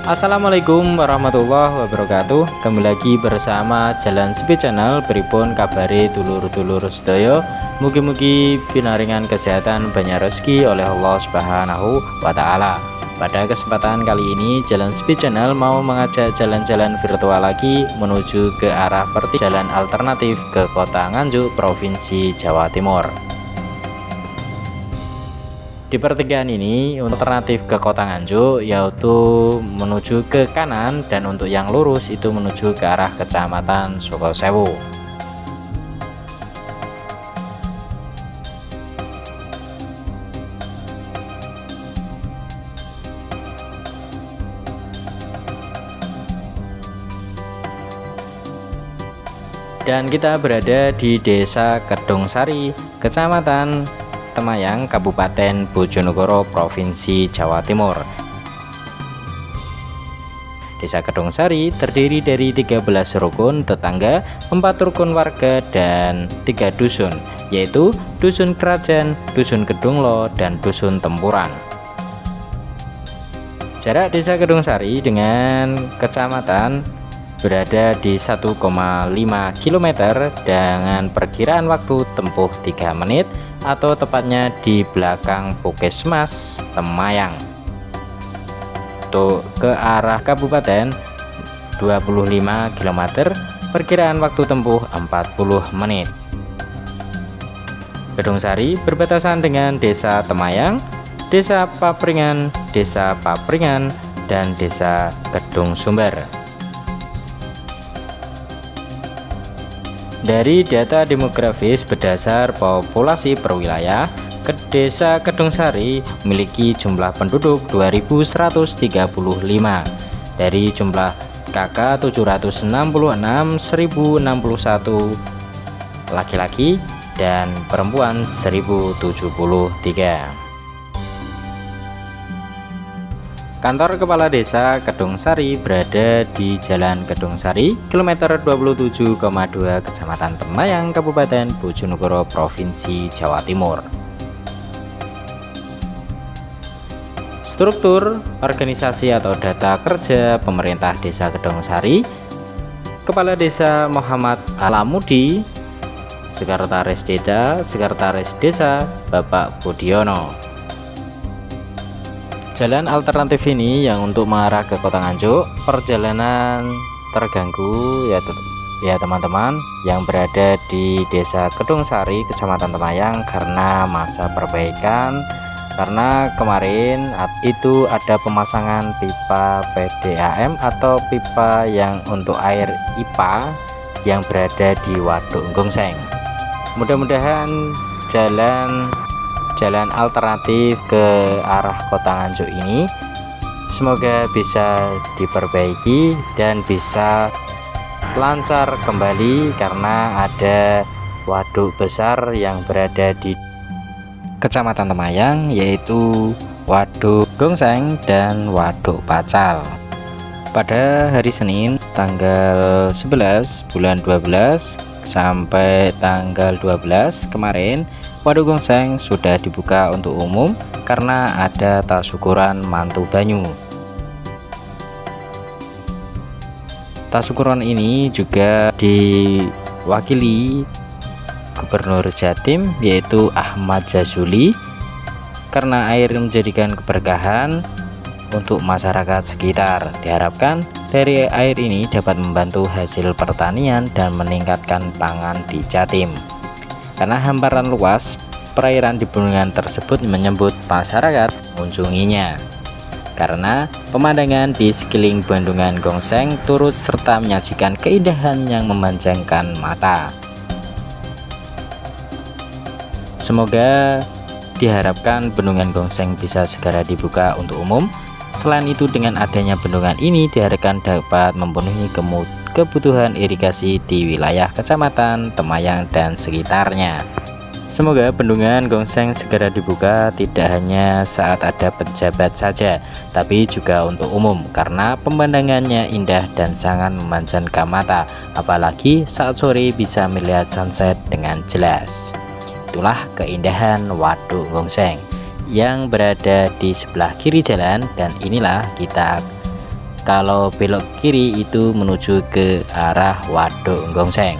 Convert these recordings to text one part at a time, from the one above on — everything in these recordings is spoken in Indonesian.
Assalamualaikum warahmatullahi wabarakatuh. Kembali lagi bersama Jalan Speed Channel. Pripun kabare dulur-dulur sedaya. Mugi-mugi pinaringan kesehatan banyak rezeki oleh Allah Subhanahu wa taala. Pada kesempatan kali ini Jalan Speed Channel mau mengajak jalan-jalan virtual lagi menuju ke arah jalan alternatif ke Kota Nganjuk, Provinsi Jawa Timur. Di pertigaan ini alternatif ke Kota Nganjuk yaitu menuju ke kanan, dan untuk yang lurus itu menuju ke arah Kecamatan Sukosewu. Dan kita berada di Desa Kedungsari, Kecamatan Temayang, Kabupaten Bojonegoro, Provinsi Jawa Timur. Desa Kedungsari terdiri dari 13 rukun tetangga, 4 rukun warga, dan 3 dusun, yaitu Dusun Kerajaan, Dusun Kedunglo, dan Dusun Tempuran. Jarak Desa Kedungsari dengan kecamatan berada di 1,5 km dengan perkiraan waktu tempuh 3 menit, atau tepatnya di belakang Puskesmas Temayang. Untuk ke arah kabupaten 25 km, perkiraan waktu tempuh 40 menit. Kedungsari berbatasan dengan Desa Temayang, Desa Papringan, dan Desa Kedung Sumber. Dari data demografis berdasar populasi per wilayah, Desa Kedungsari memiliki jumlah penduduk 2135. Dari jumlah KK 766, 1061 laki-laki dan perempuan 1073. Kantor Kepala Desa Kedungsari berada di Jalan Kedungsari, kilometer 27,2, Kecamatan Temayang, Kabupaten Bojonegoro, Provinsi Jawa Timur. Struktur organisasi atau data kerja pemerintah Desa Kedungsari: Kepala Desa Muhammad Alamudi, Sekretaris Desa Bapak Budiono. Jalan alternatif ini yang untuk mengarah ke Kota Nganjuk, perjalanan terganggu ya teman-teman yang berada di Desa Kedungsari, Kecamatan Temayang, karena masa perbaikan. Karena kemarin itu ada pemasangan pipa PDAM atau pipa yang untuk air IPA yang berada di Waduk Gongseng. Mudah-mudahan jalan alternatif ke arah Kota Nganjuk ini semoga bisa diperbaiki dan bisa lancar kembali, karena ada waduk besar yang berada di Kecamatan Temayang, yaitu Waduk Gongseng dan Waduk Pacal. Pada hari Senin tanggal 11 bulan 12 sampai tanggal 12 kemarin, Waduk Gongseng sudah dibuka untuk umum karena ada tassyukuran mantu banyu. Tassyukuran ini juga diwakili Gubernur Jatim, yaitu Ahmad Jazuli, karena air menjadikan keberkahan untuk masyarakat sekitar. Diharapkan dari air ini dapat membantu hasil pertanian dan meningkatkan pangan di Jatim. Karena hamparan luas perairan di bendungan tersebut menyambut masyarakat mengunjunginya, karena pemandangan di sekeliling bendungan Gongseng turut serta menyajikan keindahan yang memanjangkan mata. Semoga diharapkan bendungan Gongseng bisa segera dibuka untuk umum. Selain itu, dengan adanya bendungan ini diharapkan dapat memenuhi kebutuhan irigasi di wilayah Kecamatan Temayang dan sekitarnya. Semoga bendungan Gongseng segera dibuka, tidak hanya saat ada pejabat saja, tapi juga untuk umum, karena pemandangannya indah dan sangat memanjakan mata, apalagi saat sore bisa melihat sunset dengan jelas. Itulah keindahan Waduk Gongseng yang berada di sebelah kiri jalan, dan inilah kita Kalau belok kiri itu menuju ke arah Waduk Gongseng.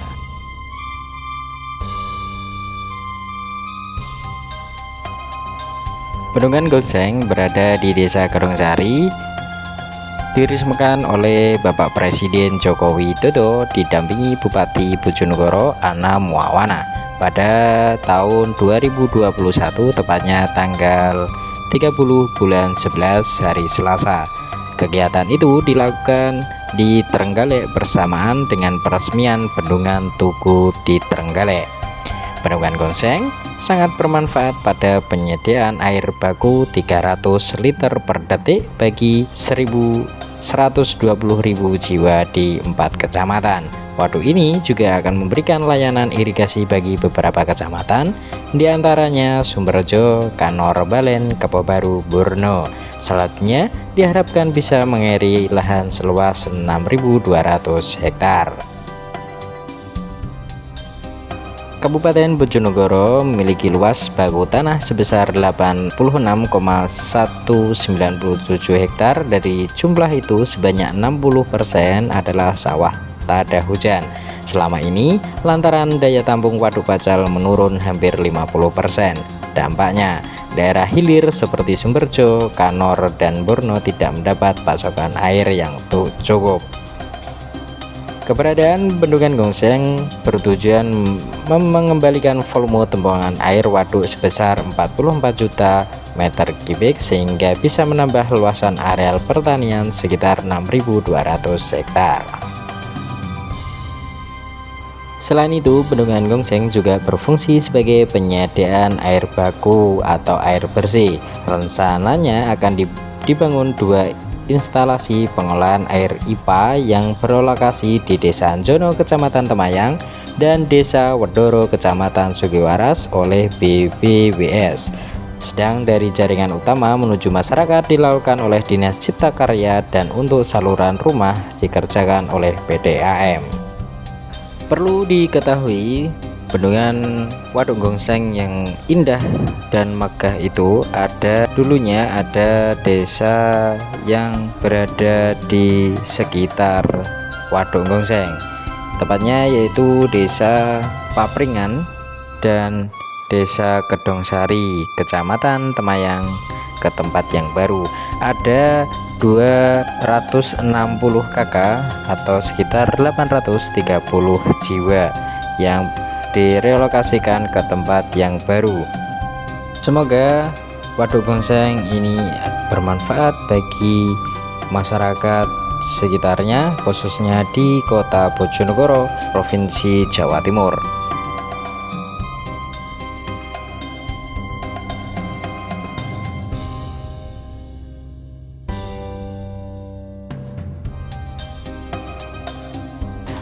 Bendungan Gongseng berada di Desa Kedungsari, diresmikan oleh Bapak Presiden Joko Widodo didampingi Bupati Bojonegoro Ana Muawana pada tahun 2021, tepatnya tanggal 30 bulan 11 hari Selasa. Kegiatan itu dilakukan di Trenggalek bersamaan dengan peresmian bendungan Tugu di Trenggalek. Bendungan Gongseng sangat bermanfaat pada penyediaan air baku 300 liter per detik bagi 120.000 jiwa di 4 kecamatan. Waduk ini juga akan memberikan layanan irigasi bagi beberapa kecamatan, diantaranya Sumberjo, Kanor Balen, Kepobaru, Borno. Selanjutnya diharapkan bisa mengairi lahan seluas 6.200 hektar. Kabupaten Bojonegoro memiliki luas baku tanah sebesar 86,197 hektar. Dari jumlah itu sebanyak 60% adalah sawah tada hujan. Selama ini lantaran daya tampung Waduk Pacal menurun hampir 50%. Dampaknya daerah hilir seperti Sumberjo, Kanor, dan Borno tidak mendapat pasokan air yang cukup. Keberadaan Bendungan Gongseng bertujuan mengembalikan volume tembangan air waduk sebesar 44 juta meter kubik sehingga bisa menambah luasan areal pertanian sekitar 6.200 hektar. Selain itu, Bendungan Gongseng juga berfungsi sebagai penyediaan air baku atau air bersih. Rencananya akan dibangun 2 instalasi pengolahan air IPA yang berlokasi di Desa Anjono, Kecamatan Temayang, dan Desa Wedoro, Kecamatan Sugiwaras oleh BBWS. Sedang dari jaringan utama menuju masyarakat dilakukan oleh Dinas Cipta Karya dan untuk saluran rumah dikerjakan oleh PDAM. Perlu diketahui, Bendungan Waduk Gongseng yang indah dan megah itu dulunya ada desa yang berada di sekitar Waduk Gongseng, tepatnya yaitu Desa Papringan dan Desa Kedungsari, Kecamatan Temayang. Ke tempat yang baru ada 260 kakak atau sekitar 830 jiwa yang direlokasikan ke tempat yang baru. Semoga Waduk Gongseng ini bermanfaat bagi masyarakat sekitarnya, khususnya di Kota Bojonegoro, Provinsi Jawa Timur.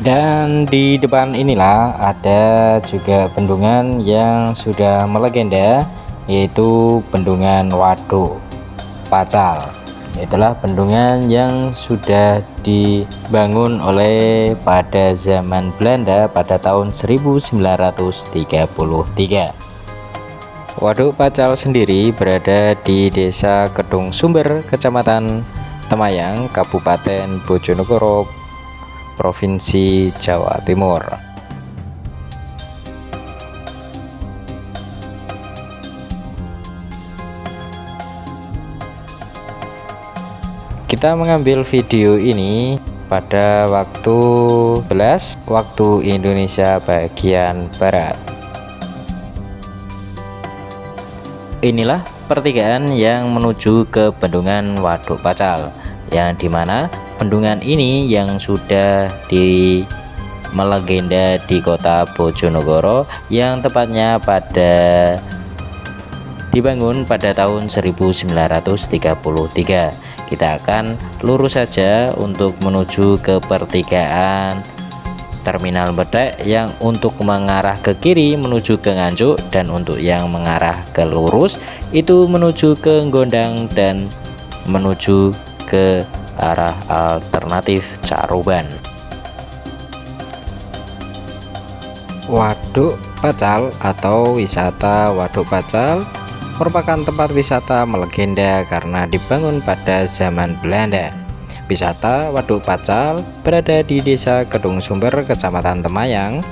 Dan di depan inilah ada juga bendungan yang sudah melegenda, yaitu Bendungan Waduk Pacal. Itulah bendungan yang sudah dibangun oleh pada zaman Belanda pada tahun 1933. Waduk Pacal sendiri berada di Desa Kedung Sumber, Kecamatan Temayang, Kabupaten Bojonegoro, Provinsi Jawa Timur. Kita mengambil video ini pada waktu 11 waktu Indonesia bagian Barat. Inilah pertigaan yang menuju ke Bendungan Waduk Pacal, yang dimana bendungan ini yang sudah melegenda di Kota Bojonegoro, yang tepatnya dibangun pada tahun 1933. Kita akan lurus saja untuk menuju ke pertigaan Terminal Bedek yang untuk mengarah ke kiri menuju ke Nganjuk, dan untuk yang mengarah ke lurus itu menuju ke Gondang dan menuju ke arah alternatif Caruban. Waduk Pacal atau wisata Waduk Pacal merupakan tempat wisata melegenda karena dibangun pada zaman Belanda. Wisata Waduk Pacal berada di Desa Kedung Sumber, Kecamatan Temayang.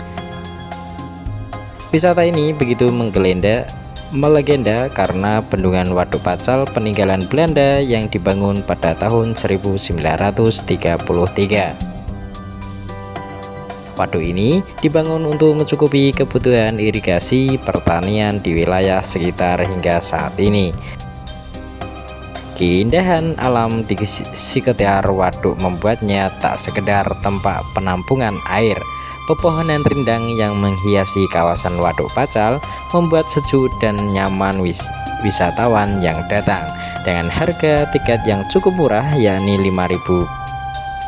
Wisata ini begitu melegenda karena bendungan Waduk Pacal peninggalan Belanda yang dibangun pada tahun 1933. Waduk ini dibangun untuk mencukupi kebutuhan irigasi pertanian di wilayah sekitar hingga saat ini. Keindahan alam di sekitar waduk membuatnya tak sekedar tempat penampungan air. Pepohonan rindang yang menghiasi kawasan Waduk Pacal membuat sejuk dan nyaman wisatawan yang datang. Dengan harga tiket yang cukup murah, yakni 5.000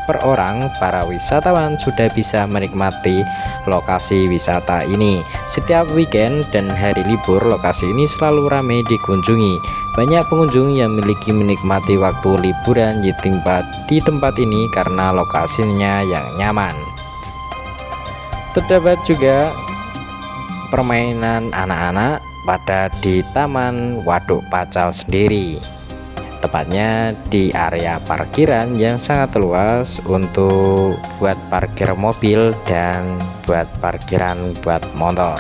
per orang, para wisatawan sudah bisa menikmati lokasi wisata ini. Setiap weekend dan hari libur, lokasi ini selalu ramai dikunjungi. Banyak pengunjung yang menikmati waktu liburan di tempat ini karena lokasinya yang nyaman. Terdapat juga permainan anak-anak di Taman Waduk Pacal sendiri, tepatnya di area parkiran yang sangat luas untuk buat parkir mobil dan buat parkiran buat motor.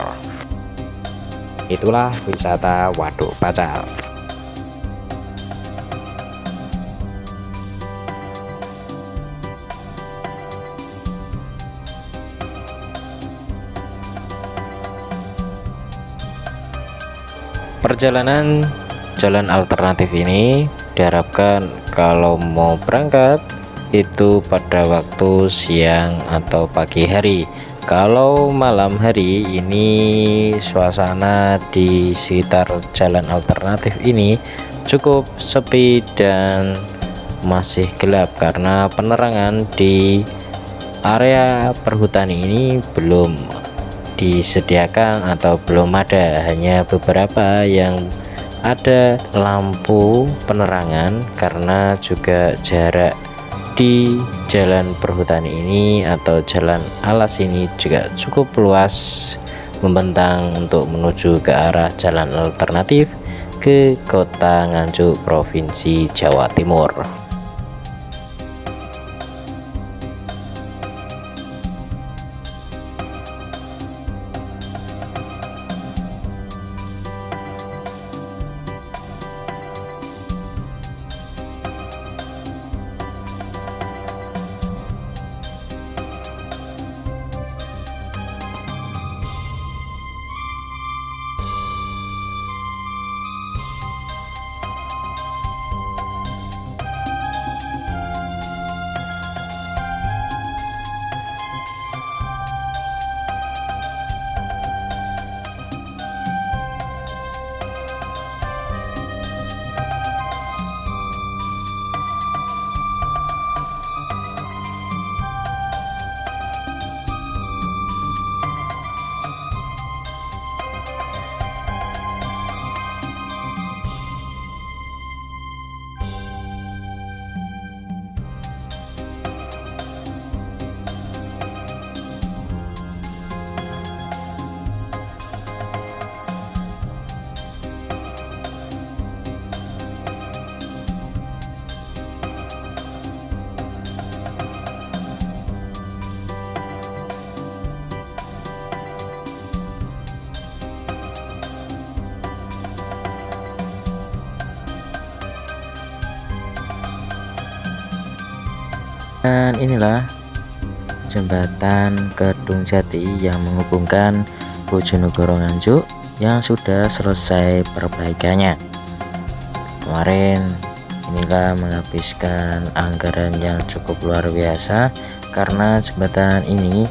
Itulah wisata Waduk Pacal. Perjalanan jalan alternatif ini diharapkan kalau mau berangkat itu pada waktu siang atau pagi hari. Kalau malam hari ini suasana di sekitar jalan alternatif ini cukup sepi dan masih gelap karena penerangan di area perhutani ini belum disediakan atau belum ada, hanya beberapa yang ada lampu penerangan karena juga jarak di jalan perhutani ini atau jalan alas ini juga cukup luas membentang untuk menuju ke arah jalan alternatif ke Kota Nganjuk, Provinsi Jawa Timur. Dan inilah jembatan Kedung Jati yang menghubungkan Bojonegoro Nganjuk yang sudah selesai perbaikannya. Kemarin inilah menghabiskan anggaran yang cukup luar biasa karena jembatan ini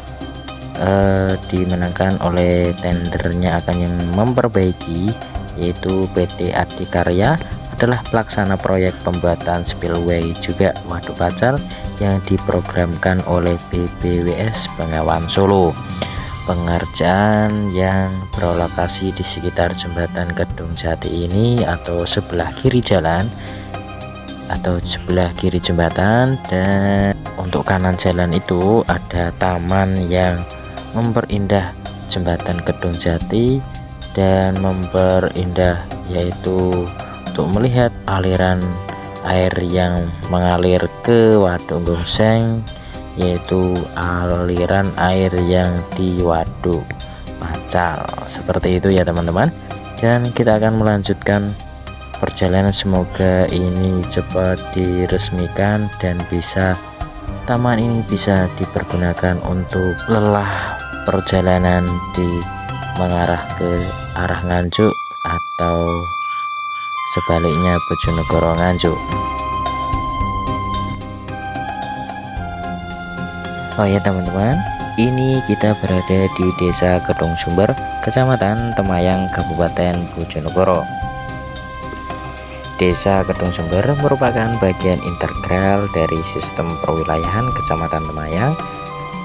dimenangkan oleh tendernya akan yang memperbaiki, yaitu PT Adikarya adalah pelaksana proyek pembuatan spillway juga Waduk Pacal yang diprogramkan oleh BPWS Bengawan Solo. Pengerjaan yang berlokasi di sekitar jembatan Kedung Jati ini atau sebelah kiri jalan atau sebelah kiri jembatan, dan untuk kanan jalan itu ada taman yang memperindah jembatan Kedung Jati dan memperindah, yaitu untuk melihat aliran air yang mengalir ke Waduk Gongseng, yaitu aliran air yang di Waduk Pacal. Seperti itu ya teman-teman, dan kita akan melanjutkan perjalanan. Semoga ini cepat diresmikan dan taman ini bisa dipergunakan untuk lelah perjalanan mengarah ke arah Nganjuk atau sebaliknya Bojonegoro Nganjuk. Oh ya teman-teman, ini kita berada di Desa Kedung Sumber, Kecamatan Temayang, Kabupaten Bojonegoro. Desa Kedung Sumber merupakan bagian integral dari sistem perwilayahan Kecamatan Temayang.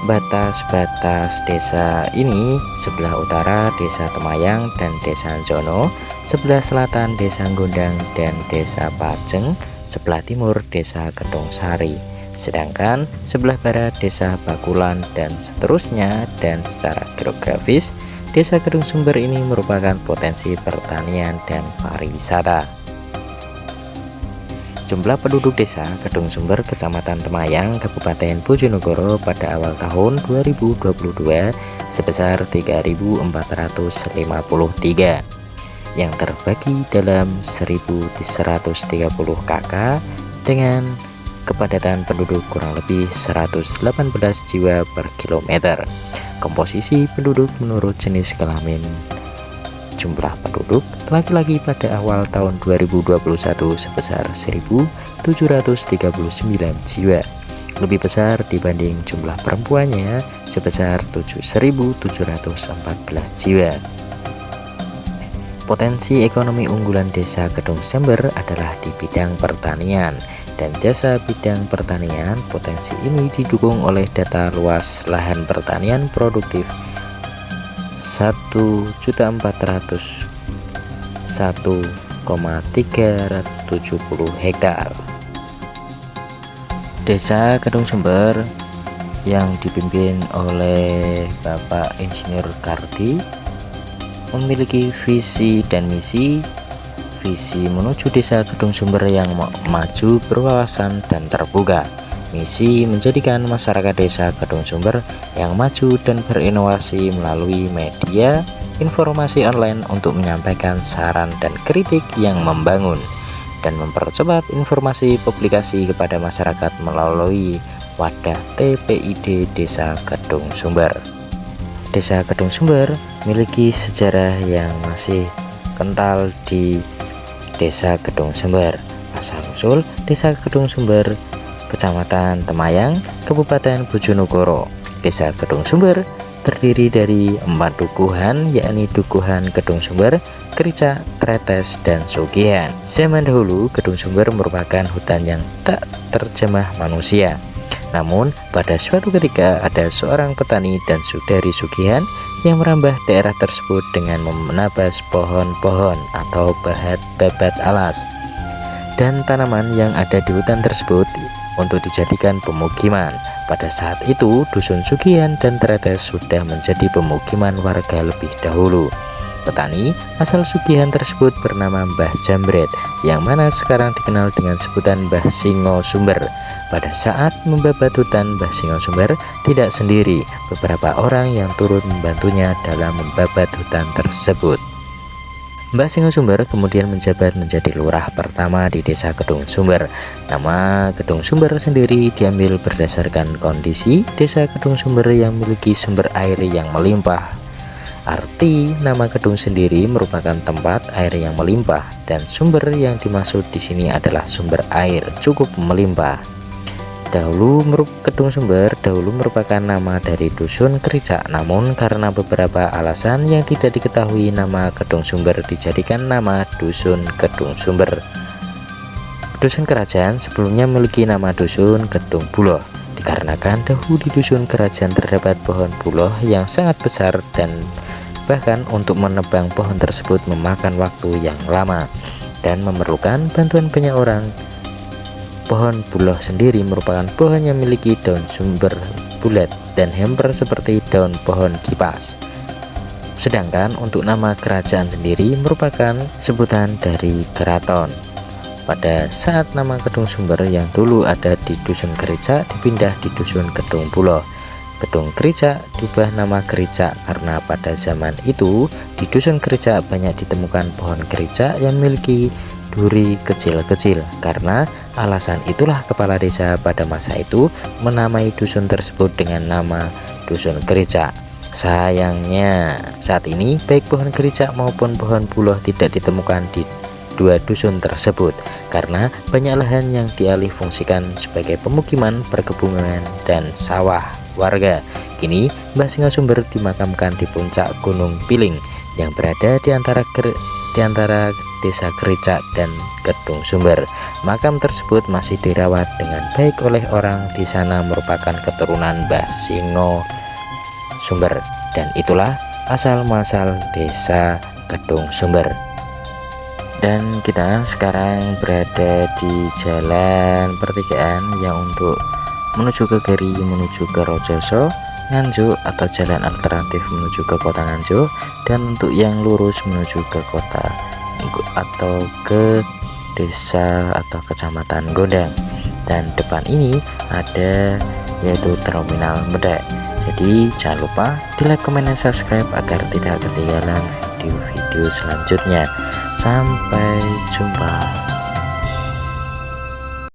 Batas-batas desa ini sebelah utara Desa Temayang dan Desa Anjono, sebelah selatan Desa Gondang dan Desa Pajeng, sebelah timur Desa Kedung Sari, sedangkan sebelah barat Desa Bakulan dan seterusnya. Dan secara geografis, Desa Kedung Sumber ini merupakan potensi pertanian dan pariwisata. Jumlah penduduk Desa Kedung Sumber, Kecamatan Temayang, Kabupaten Bojonegoro pada awal tahun 2022 sebesar 3.453 yang terbagi dalam 1.130 KK dengan kepadatan penduduk kurang lebih 118 jiwa per kilometer. Komposisi penduduk menurut jenis kelamin. Jumlah penduduk laki-laki pada awal tahun 2021 sebesar 1.739 jiwa, lebih besar dibanding jumlah perempuannya sebesar 1.714 jiwa. Potensi ekonomi unggulan Desa Kedung Sumber adalah di bidang pertanian dan jasa bidang pertanian. Potensi ini didukung oleh data luas lahan pertanian produktif 1.401,370 hektar. Desa Kedung Sumber yang dipimpin oleh Bapak Insinyur Kardi memiliki visi dan misi menuju Desa Kedung Sumber yang maju, berwawasan dan terbuka. Misi menjadikan masyarakat Desa Kedung Sumber yang maju dan berinovasi melalui media informasi online untuk menyampaikan saran dan kritik yang membangun dan mempercepat informasi publikasi kepada masyarakat melalui wadah TPID Desa Kedung Sumber. Desa Kedung Sumber memiliki sejarah yang masih kental di Desa Kedung Sumber. Asal-usul Desa Kedung Sumber, Kecamatan Temayang, Kabupaten Bojonegoro. Desa Kedung Sumber terdiri dari 4 dukuhan, yakni Dukuhan Kedung Sumber, Kricak, Tretes, dan Sugihan. Zaman dahulu Kedung Sumber merupakan hutan yang tak terjamah manusia. Namun pada suatu ketika ada seorang petani dan saudari Sugihan yang merambah daerah tersebut dengan menabas pohon-pohon atau babat alas dan tanaman yang ada di hutan tersebut untuk dijadikan pemukiman. Pada saat itu Dusun Sugihan dan Tretes sudah menjadi pemukiman warga lebih dahulu. Petani asal Sugihan tersebut bernama Mbah Jambret, yang mana sekarang dikenal dengan sebutan Mbah Singo Sumber. Pada saat membabat hutan, Mbah Singo Sumber tidak sendiri, beberapa orang yang turut membantunya dalam membabat hutan tersebut. Mbah Singo Sumber kemudian menjabat menjadi lurah pertama di Desa Kedung Sumber. Nama Kedung Sumber sendiri diambil berdasarkan kondisi Desa Kedung Sumber yang memiliki sumber air yang melimpah. Arti nama Kedung sendiri merupakan tempat air yang melimpah, dan sumber yang dimaksud di sini adalah sumber air cukup melimpah. Kedung Sumber dahulu merupakan nama dari Dusun Kricak, namun karena beberapa alasan yang tidak diketahui, nama Kedung Sumber dijadikan nama Dusun Kedung Sumber. Dusun Kerajaan sebelumnya memiliki nama Dusun Kedung Buloh, dikarenakan dahulu di Dusun Kerajaan terdapat pohon buloh yang sangat besar, dan bahkan untuk menebang pohon tersebut memakan waktu yang lama dan memerlukan bantuan banyak orang. Pohon buloh sendiri merupakan pohon yang memiliki daun sumber bulat dan hemper seperti daun pohon kipas. Sedangkan untuk nama kerajaan sendiri merupakan sebutan dari keraton. pada saat nama Kedung Sumber yang dulu ada di Dusun Gereja dipindah di Dusun Kedung Pulo. Kedung Gereja diubah nama Gereja karena pada zaman itu di Dusun Gereja banyak ditemukan pohon gereja yang memiliki duri kecil-kecil. Karena alasan itulah kepala desa pada masa itu menamai dusun tersebut dengan nama Dusun Gereja. Sayangnya saat ini baik pohon gereja maupun pohon buloh tidak ditemukan di dua dusun tersebut karena banyak lahan yang dialih fungsikan sebagai pemukiman, perkebunan, dan sawah warga. Kini Mbah Singo Sumber dimakamkan di puncak Gunung Piling yang berada di antara Desa Gereja dan Kedung Sumber. Makam tersebut masih dirawat dengan baik oleh orang di sana merupakan keturunan Mbah Singo Sumber, dan itulah asal muasal Desa Kedung Sumber. Dan kita sekarang berada di jalan pertigaan yang untuk menuju ke kiri menuju ke Rojoso Nganjuk atau jalan alternatif menuju ke kota Nganjuk, dan untuk yang lurus menuju ke kota atau ke desa atau kecamatan Gondang. Dan depan ini ada yaitu terminal Medak. Jadi jangan lupa di like, comment, dan subscribe agar tidak ketinggalan video-video selanjutnya. Sampai jumpa.